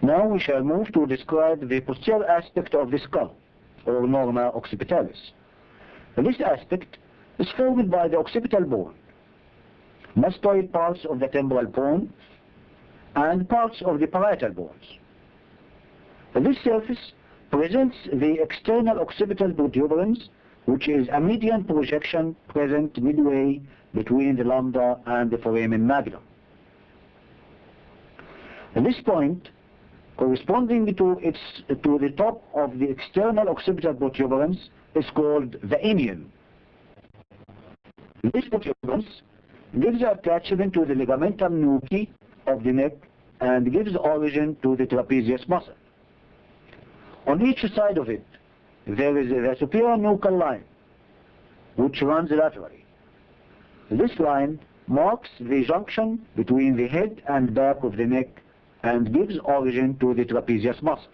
Now we shall move to describe the posterior aspect of the skull, or Norma occipitalis. This aspect is formed by the occipital bone, mastoid parts of the temporal bone, and parts of the parietal bones. This surface presents the external occipital protuberance, which is a median projection present midway between the lambda and the foramen magnum. This point, corresponding to the top of the external occipital protuberance, is called the inion. This protuberance gives attachment to the ligamentum nuchae of the neck and gives origin to the trapezius muscle. On each side of it, there is the superior nuchal line, which runs laterally. This line marks the junction between the head and back of the neck and gives origin to the trapezius muscle.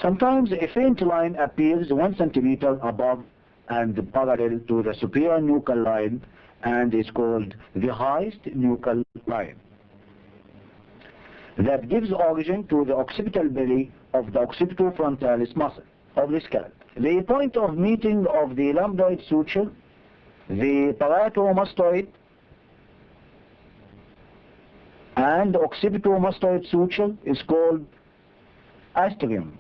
Sometimes a faint line appears 1 centimeter above and parallel to the superior nuchal line and is called the highest nuchal line. That gives origin to the occipital belly of the occipitofrontalis muscle of the scalp. The point of meeting of the lambdoid suture, the parietomastoid and occipitomastoid suture, is called astrium.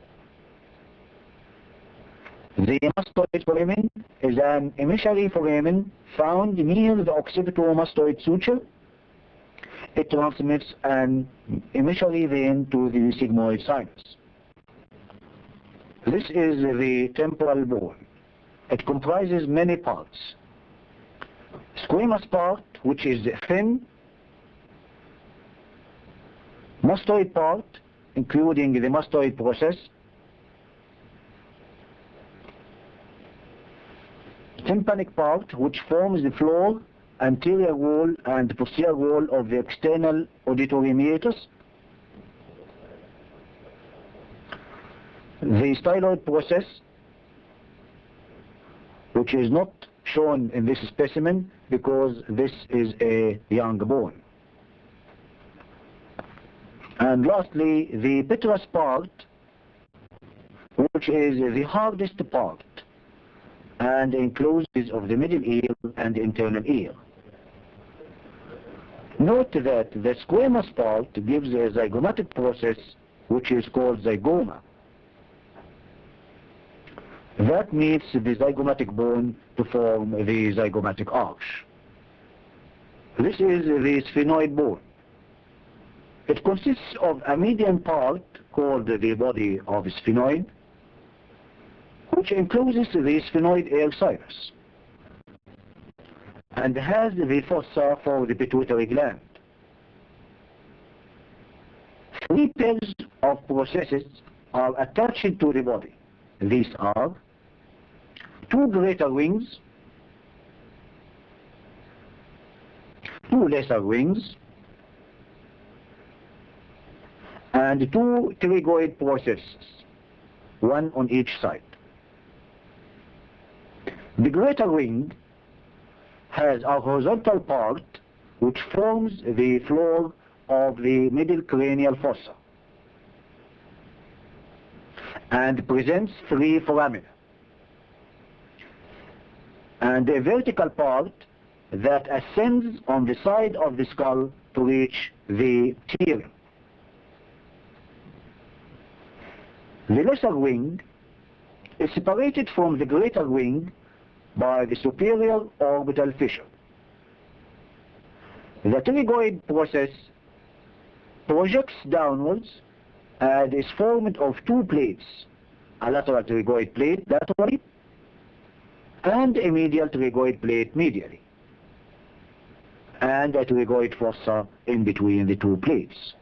The mastoid foramen is an emissary foramen found near the occipitomastoid suture. It transmits an emissary vein to the sigmoid sinus. This is the temporal bone. It comprises many parts. Squamous part, which is thin. Mastoid part, including the mastoid process. Tympanic part, which forms the floor, anterior wall and posterior wall of the external auditory meatus. The styloid process, which is not shown in this specimen because this is a young bone. And lastly, the petrous part, which is the hardest part and encloses of the middle ear and the internal ear. Note that the squamous part gives a zygomatic process which is called zygoma. That meets the zygomatic bone to form the zygomatic arch. This is the sphenoid bone. It consists of a median part called the body of sphenoid, which encloses the sphenoid air sinus and has the fossa for the pituitary gland. 3 pairs of processes are attached to the body. These are 2 greater wings, 2 lesser wings, and 2 pterygoid processes, 1 on each side. The greater wing has a horizontal part which forms the floor of the middle cranial fossa and presents 3 foramina, and a vertical part that ascends on the side of the skull to reach the cerium. The lesser wing is separated from the greater wing by the superior orbital fissure. The pterygoid process projects downwards and is formed of 2 plates, a lateral pterygoid plate laterally and a medial pterygoid plate medially, and a pterygoid fossa in between the 2 plates.